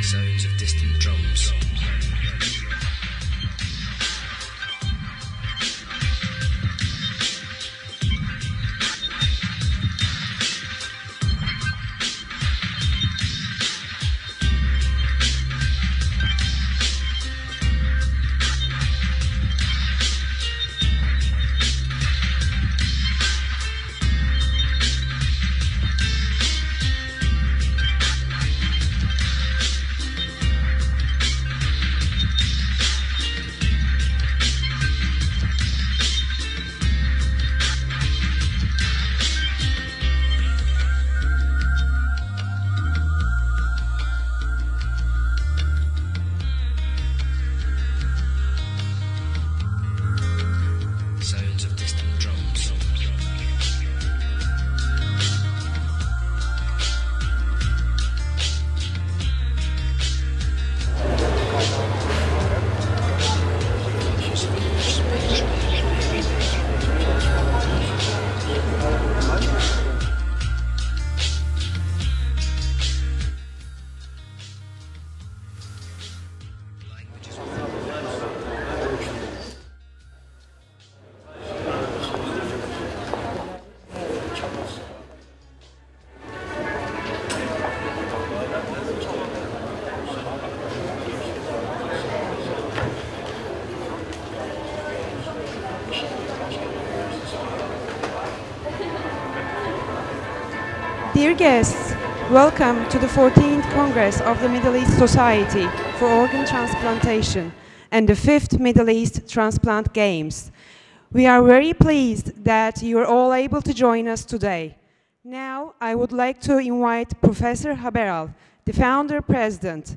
Sounds of distant drums. Sounds of distant drums. Dear guests, welcome to the 14th Congress of the Middle East Society for Organ Transplantation and the 5th Middle East Transplant Games. We are very pleased that you are all able to join us today. Now, I would like to invite Professor Haberal, the founder-president,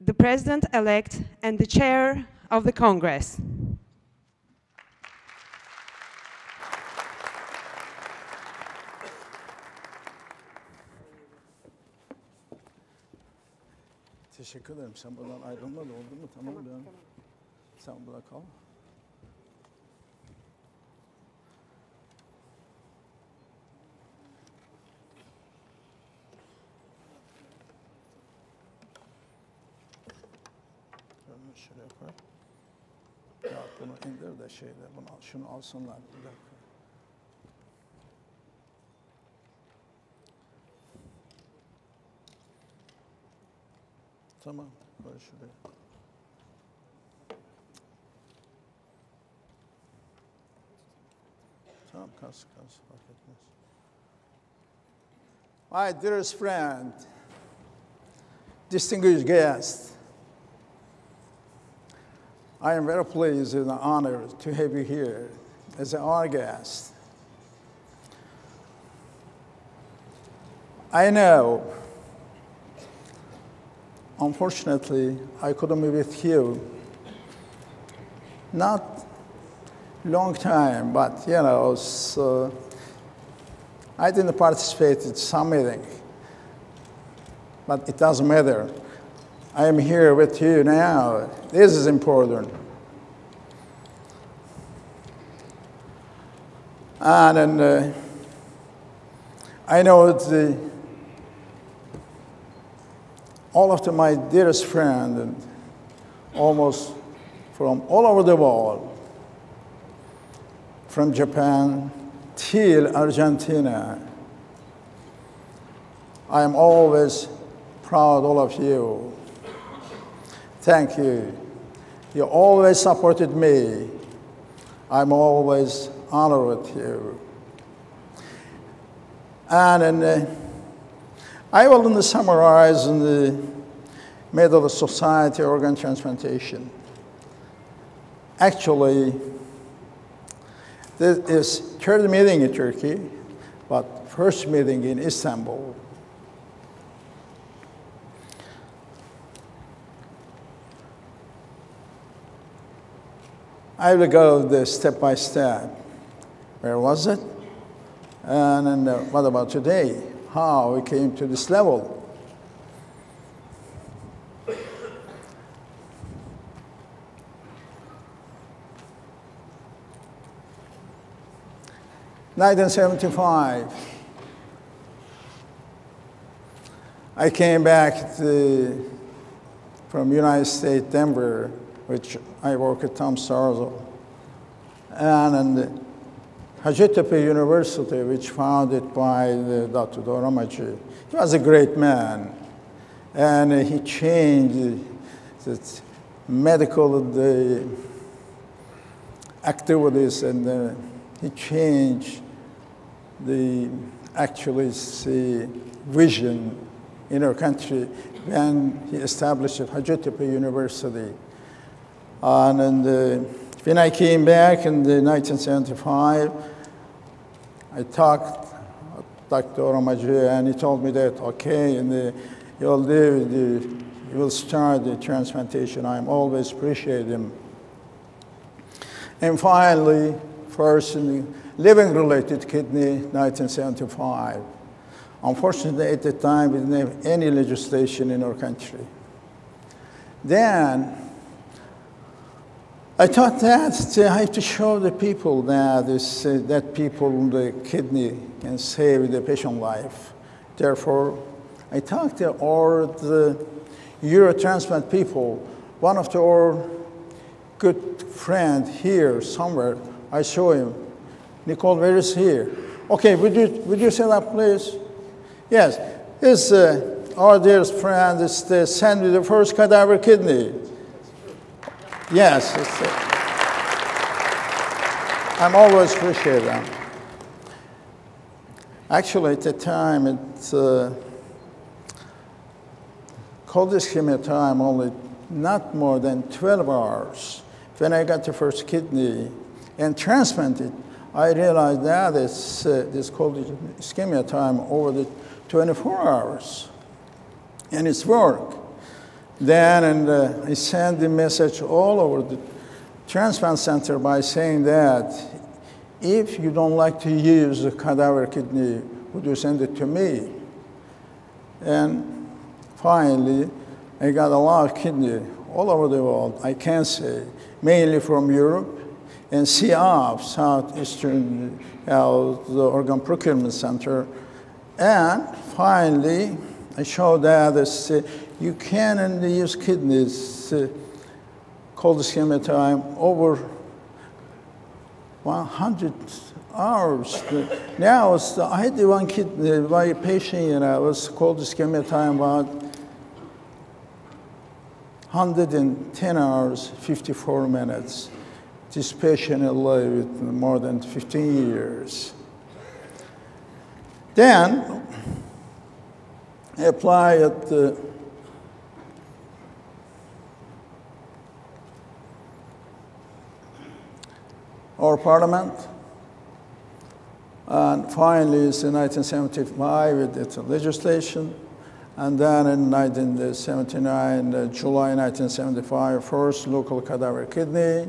the president-elect, and the chair of the Congress. Teşekkür ederim. Sen buradan ayrılma da oldu mu? Tamam. Sen burada kal. Şuraya koy. Ya bunu indir de bunu al. Şunu alsınlar. Bir dakika. Tamam, koy şuraya. Tamam, kalsın, fark etmez. My dearest friend, distinguished guest, I am very pleased and honored to have you here as our guest. I know, unfortunately, I couldn't be with you. Not long time, but so I didn't participate in some meeting, but it doesn't matter. I am here with you now. This is important. And I know all of my dearest friends, and almost from all over the world, from Japan till Argentina, I am always proud of all of you. Thank you. You always supported me. I'm always honored with you. And I will summarize in the Middle East Society organ transplantation. Actually, this is third meeting in Turkey, but first meeting in Istanbul. I will go step by step. Where was it? And then what about today? How we came to this level? In 1975, I came back to from United States, Denver, which I work at Tom Sarzo, and Hacettepe University, which founded by Dr. Doramaji. He was a great man, and he changed the medical activities, and he changed the vision in our country when he established Hacettepe University. And when I came back in 1975, I talked to Dr. Doramaji, and he told me that, okay, and you will start the transplantation. I always appreciate him. And finally, first in the living-related kidney, 1975. Unfortunately, at the time, we didn't have any legislation in our country. Then, I thought that I have to show the people that the kidney can save the patient life. Therefore, I talked to all the Eurotransplant people. One of our good friend here somewhere, I show him. Nicole, where is he? Okay, would you sit up, please? Yes, this our dearest friend is sent me the first cadaver kidney. Yes, I'm always appreciate them. Actually, at the time, it's cold ischemia time only not more than 12 hours. When I got the first kidney and transplanted, I realized that it's this cold ischemia time over the 24 hours, and it's work. Then I sent the message all over the transplant center by saying that if you don't like to use a cadaver kidney, would you send it to me? And finally, I got a lot of kidney all over the world, I can say, mainly from Europe and COP, Southeastern Health Organ Procurement Center. And finally, I showed that you can use kidneys, cold ischemia time, over 100 hours. Now, I had one kidney by a patient, it was cold ischemia time about 110 hours, 54 minutes. This patient lived more than 15 years. Then, I applied at our parliament, and finally, in 1975, we did the legislation, and then in 1979, July 1975, first local cadaver kidney,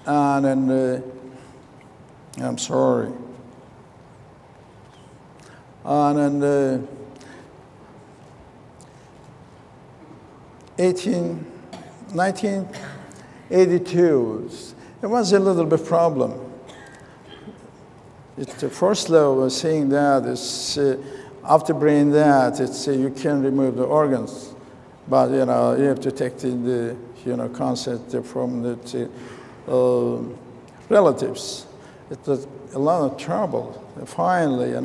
and in, I'm sorry, and in 1982, it was a little bit problem. The first law was saying that after bringing that, you can remove the organs, but you have to take the consent from the relatives. It was a lot of trouble. Finally, he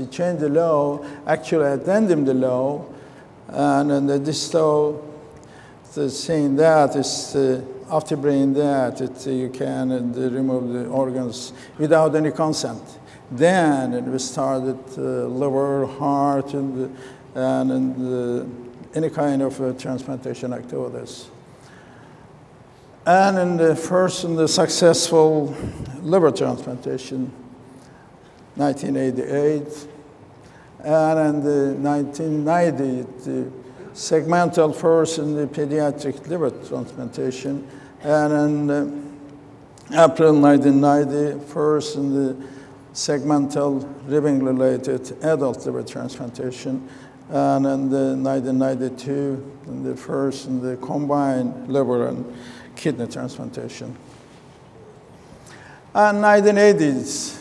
changed the law, actually addendum the law, and then this law saying that after bringing that, you can remove the organs without any consent. Then we started liver, heart, and any kind of transplantation activities. And in the first successful liver transplantation, 1988, and in the 1990, the segmental first in the pediatric liver transplantation, and in April 1990, first in the segmental living-related adult liver transplantation, and in the 1992, in the first in the combined liver and kidney transplantation. And 1980s,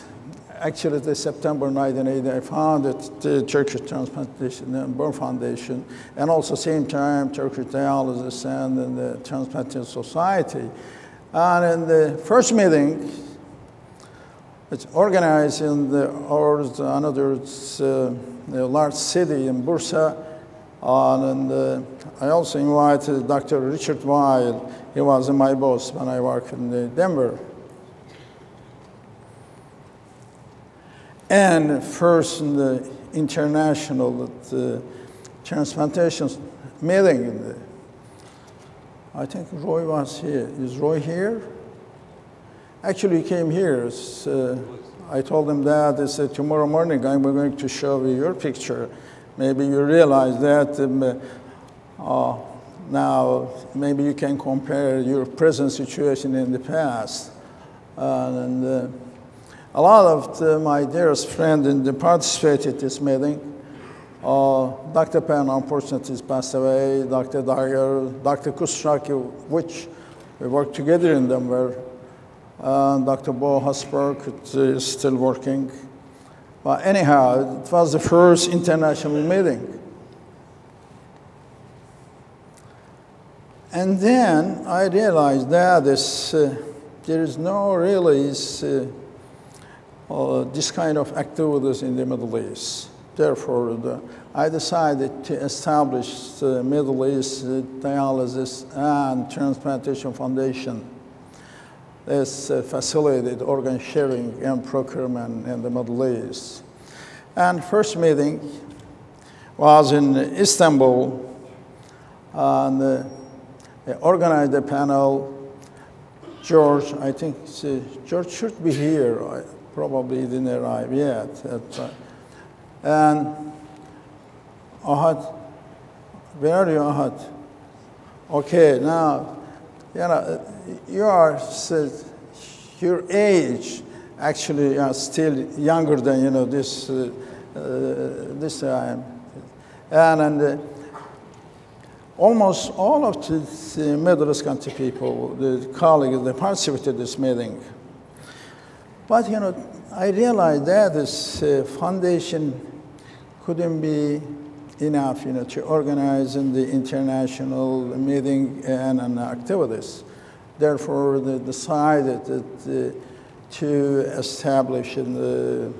Actually, the September 1980, I founded the Turkish Transplantation and Birth Foundation, and also same time Turkish Dialysis and the Transplantation Society. And in the first meeting, it's organized in another large city in Bursa, and I also invited Dr. Richard Weil. He was my boss when I worked in Denver. And first in the international transplantation meeting, I think Roy was here. Is Roy here? Actually, he came here. I told him that. He said, tomorrow morning I'm going to show you your picture. Maybe you realize that now maybe you can compare your present situation in the past. A lot of my dearest friends participated in this meeting. Dr. Penn, unfortunately, has passed away. Dr. Dyer, Dr. Kustraki, which we worked together in Denver. Dr. Bo Hasberg is still working. But anyhow, it was the first international meeting. And then I realized that there is no really this kind of activities in the Middle East. Therefore, I decided to establish the Middle East Dialysis and Transplantation Foundation. This facilitated organ sharing and procurement in the Middle East. And first meeting was in Istanbul, and they organized a panel. George, I think George should be here. Probably didn't arrive yet. And Ahad, where are you, Ahad? Okay, now, you are, your age, actually, you are still younger than, this time. And almost all of the Middle East country people, the colleagues, they participated in this meeting. But, I realized that this foundation couldn't be enough, to organize in the international meeting and activities. Therefore, they decided to establish the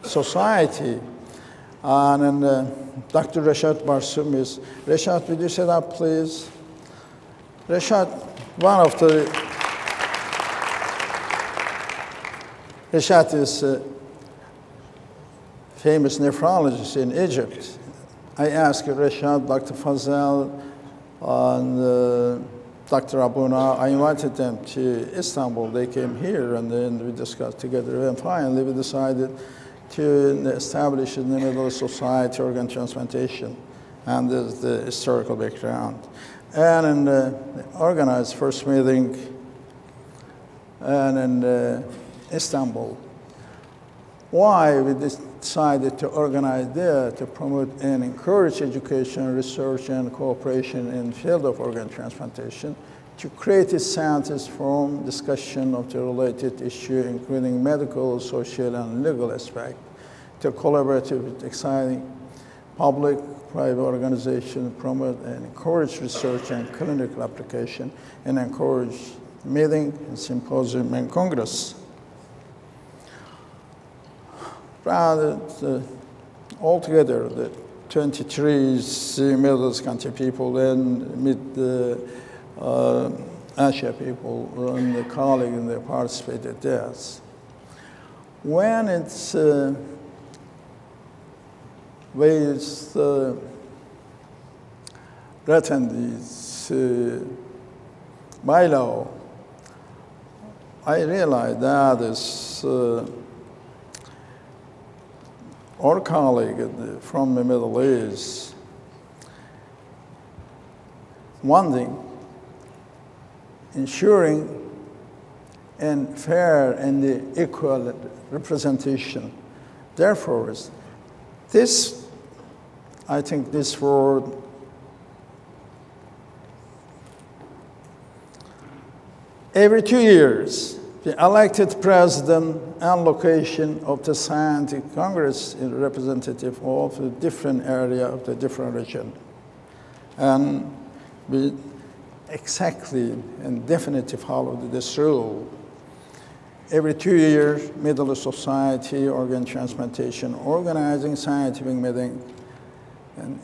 society. And Dr. Reshad Barsum is, Reshad, would you sit up, please? Reshad, Reshad is a famous nephrologist in Egypt. I asked Reshad, Dr. Fazal, and Dr. Abuna, I invited them to Istanbul. They came here, and then we discussed together. And finally, we decided to establish in the Middle East Society organ transplantation. And this is the historical background. And organized first meeting and in Istanbul. Why we decided to organize there to promote and encourage education, research, and cooperation in the field of organ transplantation, to create a scientist forum discussion of the related issue, including medical, social, and legal aspect, to collaborate with exciting public, private organizations, promote and encourage research and clinical application, and encourage meeting, and symposium, and congress. Altogether, the 23 Middle East country people and Mid-Asia people and the colleagues and they participated there. When it's written this bylaw, I realized that is our colleague from the Middle East wanting, ensuring and fair and equal representation. Therefore, this, I think this word every 2 years, The elected president and location of the Scientific Congress is representative of the different area of the different region. And we exactly and definitively follow this rule. Every 2 years, Middle East Society Organ Transplantation organizing scientific meeting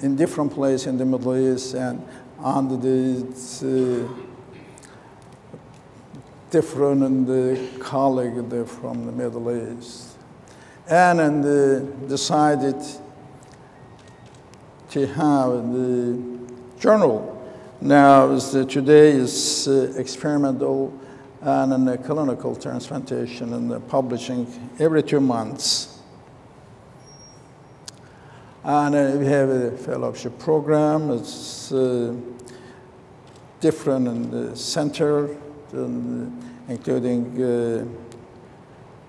in different places in the Middle East and under the different colleagues from the Middle East. And decided to have the journal. Now, today is experimental and clinical transplantation and publishing every 2 months. And we have a fellowship program. It's different in the center, including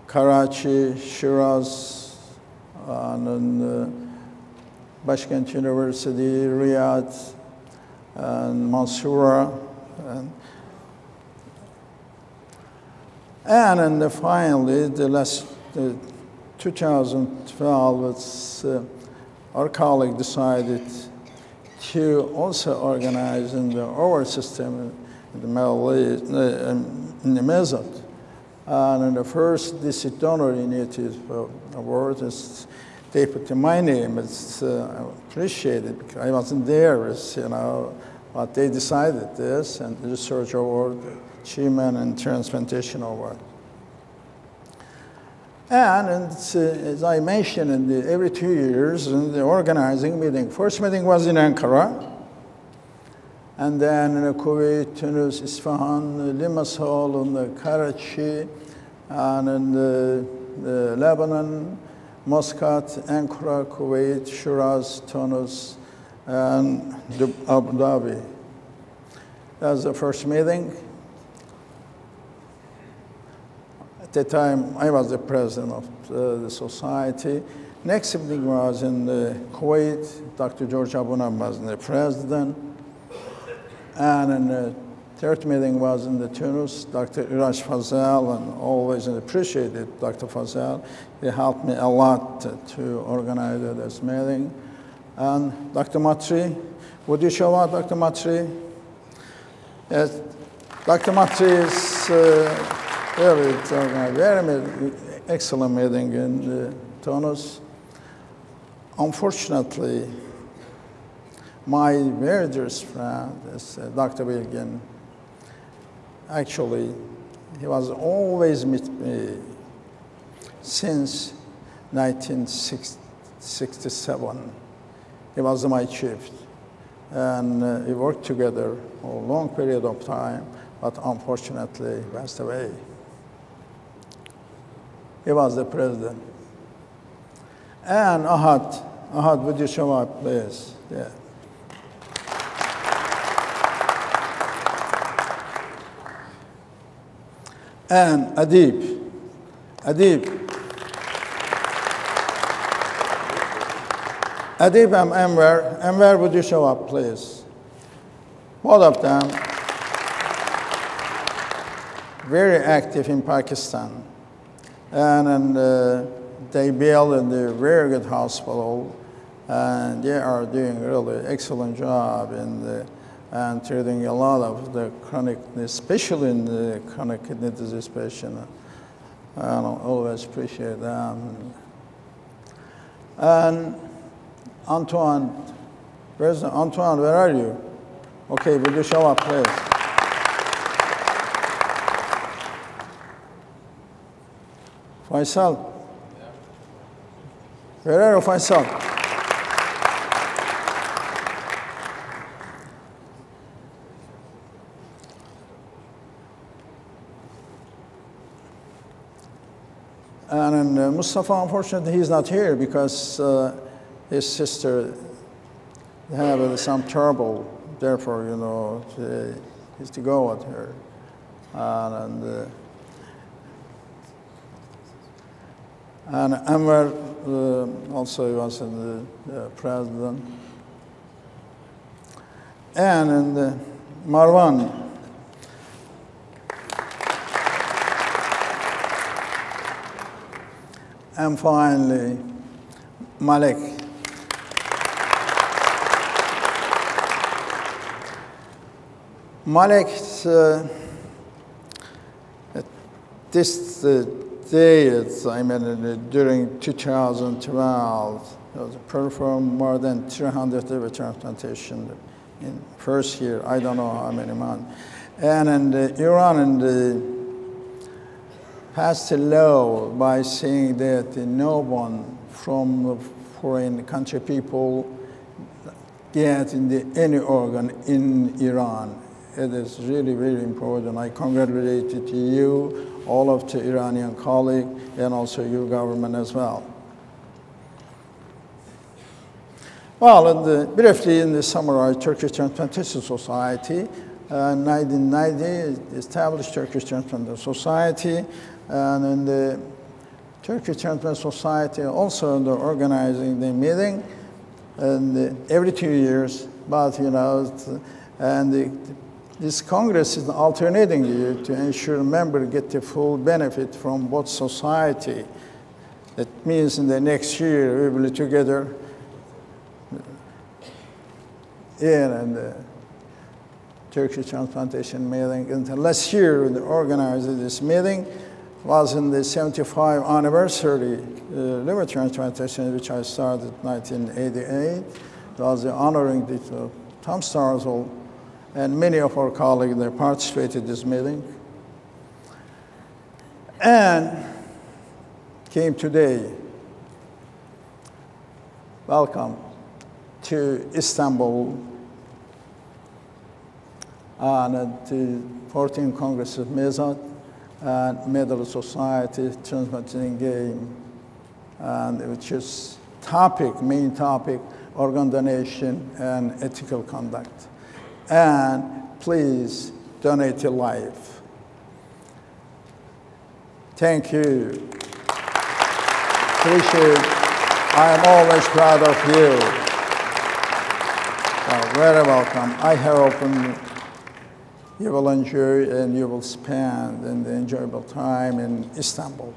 Karachi, Shiraz, and Bashkent University, Riyadh, and Mansoura. And then finally, the last 2012, it's, our colleague decided to also organize in the our system in the Middle East, in the MESOT. And the first district donor initiative award is they put my name. It's appreciated because I wasn't there, but they decided this, and the research award, achievement and transplantation award. And as I mentioned, every 2 years, in the organizing meeting. First meeting was in Ankara, and then in Kuwait, Tunis, Isfahan, Limassol, and Karachi, and in Lebanon, Muscat, Ankara, Kuwait, Shiraz, Tunis, and Abu Dhabi. That was the first meeting. At the time, I was the president of the society. Next meeting was in Kuwait. Dr. George Abunam was the president. And in the third meeting was in the Tunis. Dr. Irash Fazal, and always appreciated Dr. Fazal. He helped me a lot to organize this meeting. And Dr. Matri, would you show up, Dr. Matri? Yes, Dr. Matri is very excellent meeting in Tunis. Unfortunately, my very dearest friend is Dr. Bilgin. Actually, he was always with me since 1967. He was my chief, and we worked together for a long period of time, but unfortunately passed away. He was the president. And Ahad, would you show up, please? Yeah. And Adib. Adib and Enver. Enver, would you show up, please? Both of them very active in Pakistan. And they built a very good hospital, and they are doing really excellent job and treating a lot of the chronic, especially in the chronic kidney disease patient. And I always appreciate them. And Antoine, Antoine, where are you? Okay, will you show up, please? Faisal. Where are you, Faisal? And Mustafa, unfortunately, he's not here because his sister had some trouble. Therefore, he has to go with her. And Anwar also was the president. And Marwan. And finally, Malik. Malik, this day, during 2012, performed more than 300 liver transplantation in first year, I don't know how many months. And in Iran, passed a law by saying that no one from the foreign country people get any organ in Iran. It is really very important. I congratulate you, all of the Iranian colleagues, and also your government as well. Well, briefly in the summary, Turkish Transplantation Society, 1990 established Turkish Transplantation Society, and in the Turkish Transplantation Society also organizing the meeting, and every 2 years, but this Congress is alternating year to ensure members get the full benefit from both society. That means in the next year we will be together in the Turkish transplantation meeting. And last year we organized this meeting was in the 75th anniversary liver transplantation, which I started in 1988. It was honoring the Tom Starzl, and many of our colleagues that participated in this meeting. And came today. Welcome to Istanbul and the 14th Congress of MESOT and Medical Society Transplantation Game, and which is main topic, organ donation and ethical conduct. And please donate your life. Thank you. Appreciate. I am always proud of you. Very welcome. I hope you will enjoy and you will spend an enjoyable time in Istanbul,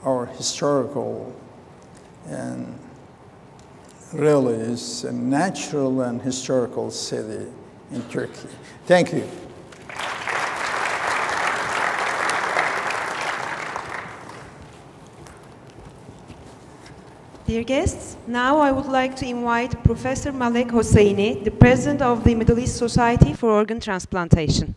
our historical and really is a natural and historical city in Turkey. Thank you. Dear guests, now I would like to invite Professor Malek Hosseini, the President of the Middle East Society for Organ Transplantation.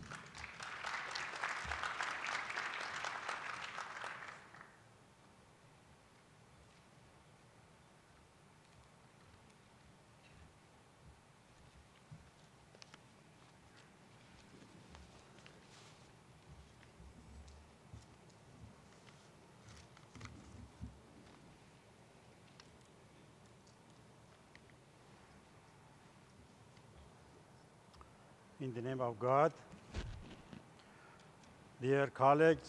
In the name of God, dear colleagues,